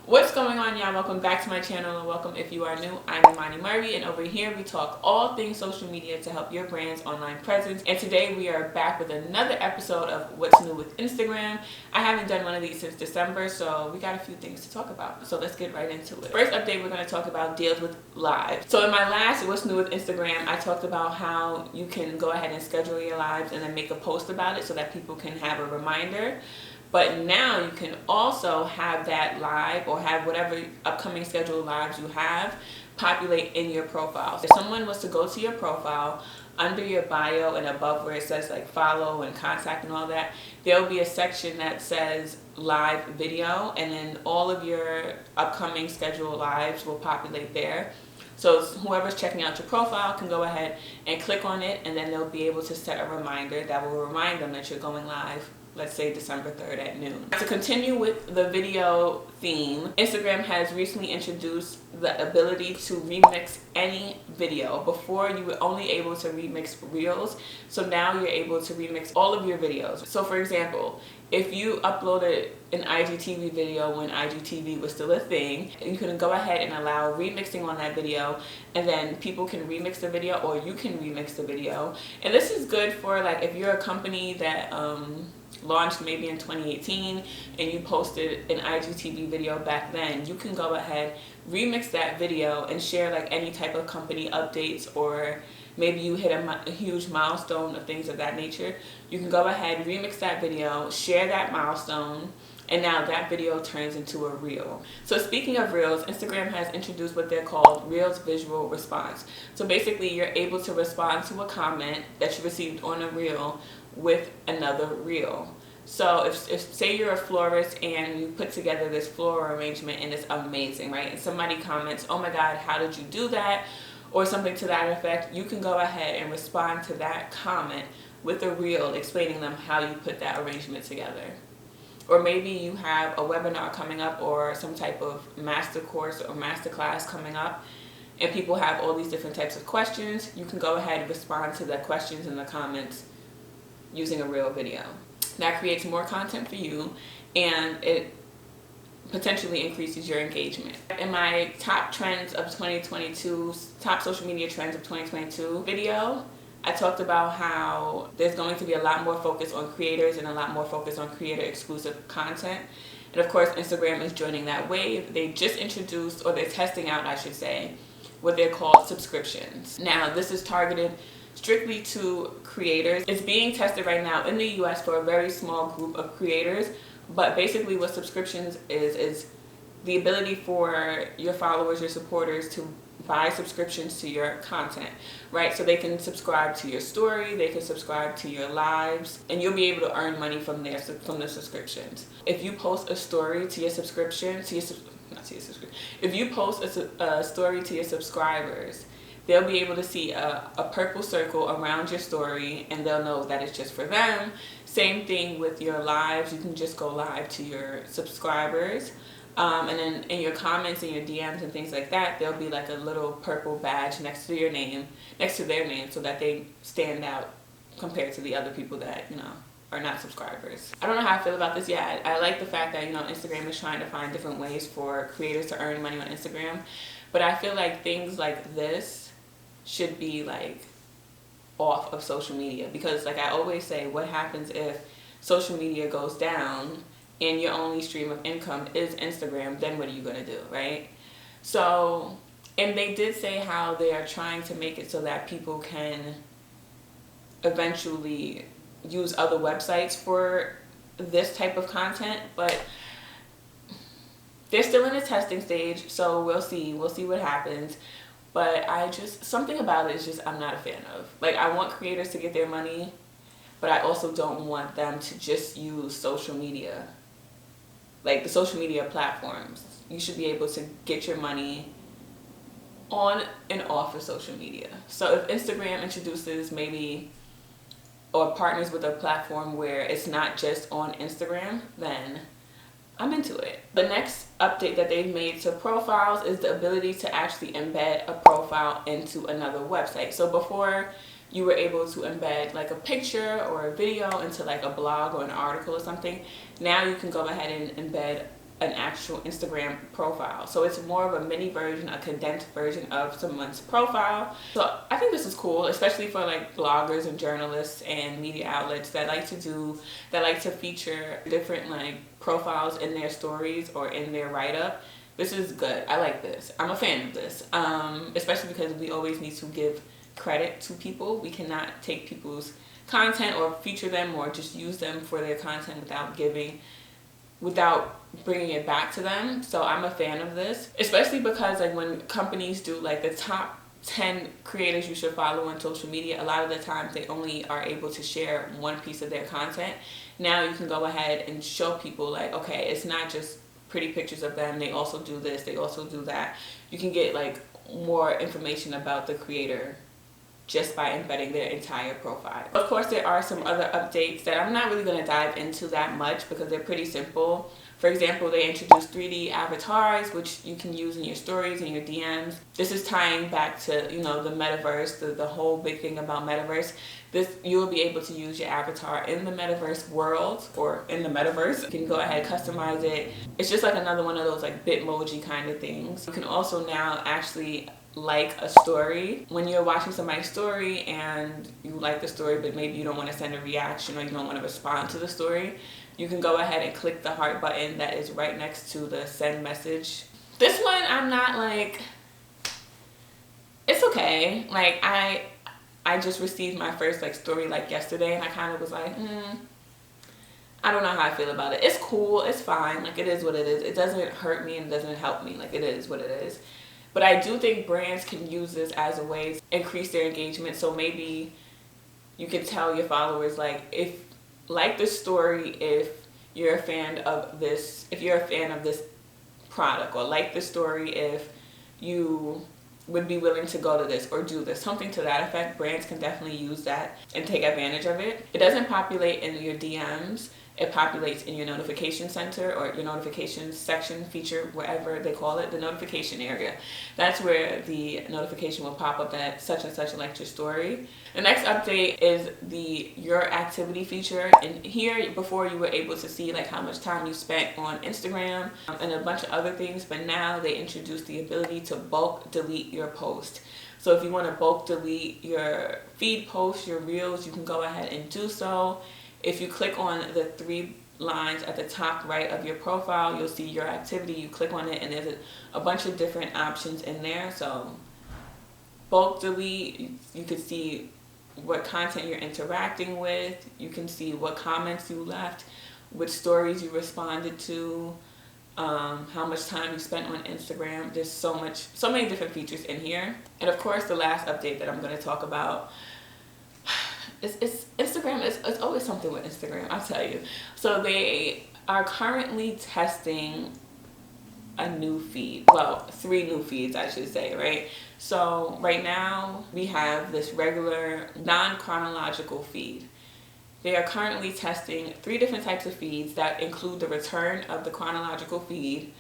What's going on, y'all? Welcome back to my channel, and welcome if you are new. I'm Imani Murray, and over here we talk all things social media to help your brand's online presence. And today we are back with another episode of What's New with Instagram. I haven't done one of these since December, so we got a few things to talk about. So let's get right into it. First update, we're going to talk about deals with live. So in my last What's New with Instagram, I talked about how you can go ahead and schedule your lives and then make a post about it so that people can have a reminder. But now you can also have that live or have whatever upcoming scheduled lives you have populate in your profile. So if someone was to go to your profile, under your bio and above where it says like follow and contact and all that, there'll be a section that says live video, and then all of your upcoming scheduled lives will populate there. So whoever's checking out your profile can go ahead and click on it, and then they'll be able to set a reminder that will remind them that you're going live, let's say December 3rd at noon. To continue with the video theme, Instagram has recently introduced the ability to remix any video. Before, you were only able to remix reels, so now you're able to remix all of your videos. So for example, if you uploaded an IGTV video when IGTV was still a thing, you can go ahead and allow remixing on that video, and then people can remix the video or you can remix the video. And this is good for like if you're a company that launched maybe in 2018 and you posted an IGTV video back then, you can go ahead, remix that video and share like any type of company updates, or maybe you hit a huge milestone or things of that nature. You can go ahead, remix that video, share that milestone, and now that video turns into a reel. So speaking of reels, Instagram has introduced what they're called Reels Visual Response. So basically you're able to respond to a comment that you received on a reel with another reel. So if say you're a florist and you put together this floral arrangement and it's amazing, right? And somebody comments, oh my God, how did you do that? Or something to that effect, you can go ahead and respond to that comment with a reel explaining them how you put that arrangement together. Or maybe you have a webinar coming up or some type of master course or master class coming up, and people have all these different types of questions. You can go ahead and respond to the questions in the comments using a real video. That creates more content for you, and it potentially increases your engagement. In my top trends of 2022, top social media trends of 2022 video, I talked about how there's going to be a lot more focus on creators and a lot more focus on creator exclusive content. And of course, Instagram is joining that wave. They just introduced, or they're testing out, I should say, what they're called subscriptions. Now, this is targeted strictly to creators. It's being tested right now in the US for a very small group of creators, but basically what subscriptions is the ability for your followers, your supporters to buy subscriptions to your content, right? So they can subscribe to your story, they can subscribe to your lives, and you'll be able to earn money from the subscriptions. If you post a story to your subscription, if you post a story to your subscribers, they'll be able to see a purple circle around your story, and they'll know that it's just for them. Same thing with your lives. You can just go live to your subscribers. And then in your comments and your DMs and things like that, there'll be like a little purple badge next to your name, next to their name, so that they stand out compared to the other people that, you know, are not subscribers. I don't know how I feel about this yet. I like the fact that, you know, Instagram is trying to find different ways for creators to earn money on Instagram. But I feel like things like this should be like off of social media, because like I always say, what happens if social media goes down and your only stream of income is Instagram? Then what are you going to do, right? So, and they did say how they are trying to make it so that people can eventually use other websites for this type of content, but they're still in a testing stage, so we'll see what happens. But something about it is just I'm not a fan of. Like, I want creators to get their money, but I also don't want them to just use social media. Like the social media platforms, you should be able to get your money on and off of social media. So if Instagram introduces maybe or partners with a platform where it's not just on Instagram, then I'm into it. The next update that they've made to profiles is the ability to actually embed a profile into another website. So before, you were able to embed like a picture or a video into like a blog or an article or something. Now you can go ahead and embed an actual Instagram profile. So it's more of a mini version, a condensed version of someone's profile. So I think this is cool, especially for like bloggers and journalists and media outlets that like to feature different like profiles in their stories or in their write-up. This is good. I like this. I'm a fan of this, especially because we always need to give credit to people. We cannot take people's content or feature them or just use them for their content without bringing it back to them. So I'm a fan of this, especially because like when companies do like the top 10 creators you should follow on social media, a lot of the times they only are able to share one piece of their content. Now you can go ahead and show people like, okay, it's not just pretty pictures of them, they also do this, they also do that. You can get like more information about the creator just by embedding their entire profile. Of course, there are some other updates that I'm not really going to dive into that much because they're pretty simple. For example, they introduced 3D avatars, which you can use in your stories and your DMs. This is tying back to, you know, the metaverse, the whole big thing about metaverse. You'll be able to use your avatar in the metaverse world or in the metaverse. You can go ahead, customize it. It's just like another one of those like Bitmoji kind of things. You can also now actually like a story. When you're watching somebody's story and you like the story but maybe you don't want to send a reaction or you don't want to respond to the story, you can go ahead and click the heart button that is right next to the send message. This one I'm not like, it's okay. Like I just received my first like story like yesterday and I kind of was like, I don't know how I feel about it. It's cool, it's fine, like it is what it is. It doesn't hurt me and it doesn't help me, like it is what it is. But I do think brands can use this as a way to increase their engagement. So maybe you could tell your followers like this story if you're a fan of this, product, or like the story if you would be willing to go to this or do this, something to that effect. Brands can definitely use that and take advantage of it. It doesn't populate in your DMs. It populates in your notification center or your notifications section, feature, whatever they call it, the notification area. That's where the notification will pop up that such and such liked your story. The next update is the Your Activity feature. And here, before you were able to see like how much time you spent on Instagram and a bunch of other things, but now they introduced the ability to bulk delete your post. So if you want to bulk delete your feed posts, your reels, you can go ahead and do so. If you click on the 3 lines at the top right of your profile, you'll see Your Activity. You click on it and there's a bunch of different options in there. So bulk delete, you can see what content you're interacting with. You can see what comments you left, which stories you responded to, how much time you spent on Instagram. There's so many different features in here. And of course, the last update that I'm going to talk about, it's Instagram. It's always something with Instagram, I'll tell you. So they are currently testing a new feed. Well, 3 new feeds, I should say, right? So right now we have this regular non-chronological feed. They are currently testing 3 different types of feeds that include the return of the chronological feed,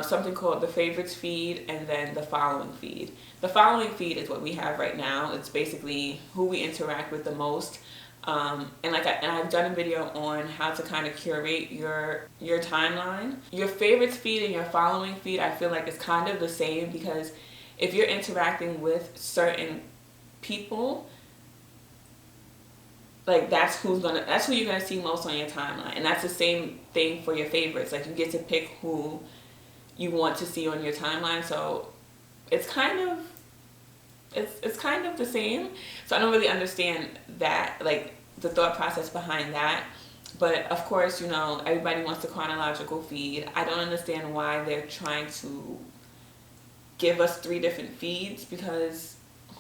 something called the favorites feed, and then the following feed. The following feed is what we have right now. It's basically who we interact with the most. And I've done a video on how to kind of curate your timeline. Your favorites feed and your following feed, I feel like it's kind of the same, because if you're interacting with certain people, like that's who you're gonna see most on your timeline. And that's the same thing for your favorites. Like you get to pick who you want to see on your timeline. So it's kind of the same. So I don't really understand that, like the thought process behind that. But of course, you know, everybody wants the chronological feed. I don't understand why they're trying to give us 3 different feeds, because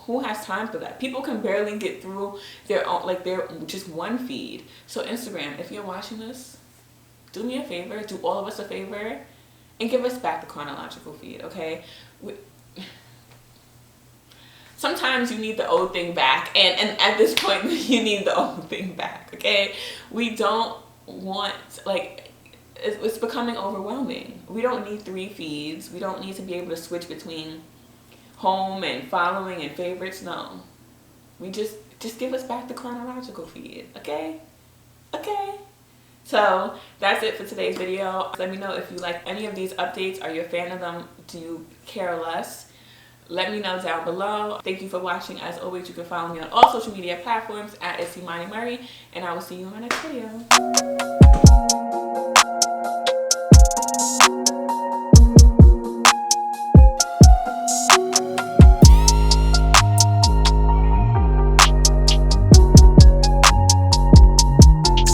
who has time for that? People can barely get through their own, like their just one feed. So Instagram, if you're watching this, do me a favor, do all of us a favor, and give us back the chronological feed, okay? Sometimes you need the old thing back, and at this point you need the old thing back, okay? We don't want, like, it's becoming overwhelming. We don't need 3 feeds. We don't need to be able to switch between home and following and favorites. No, we just give us back the chronological feed, okay? Okay. So that's it for today's video. Let me know if you like any of these updates. Are you a fan of them? Do you care less? Let me know down below. Thank you for watching. As always, you can follow me on all social media platforms at It's Imani Murray, and I will see you in my next video.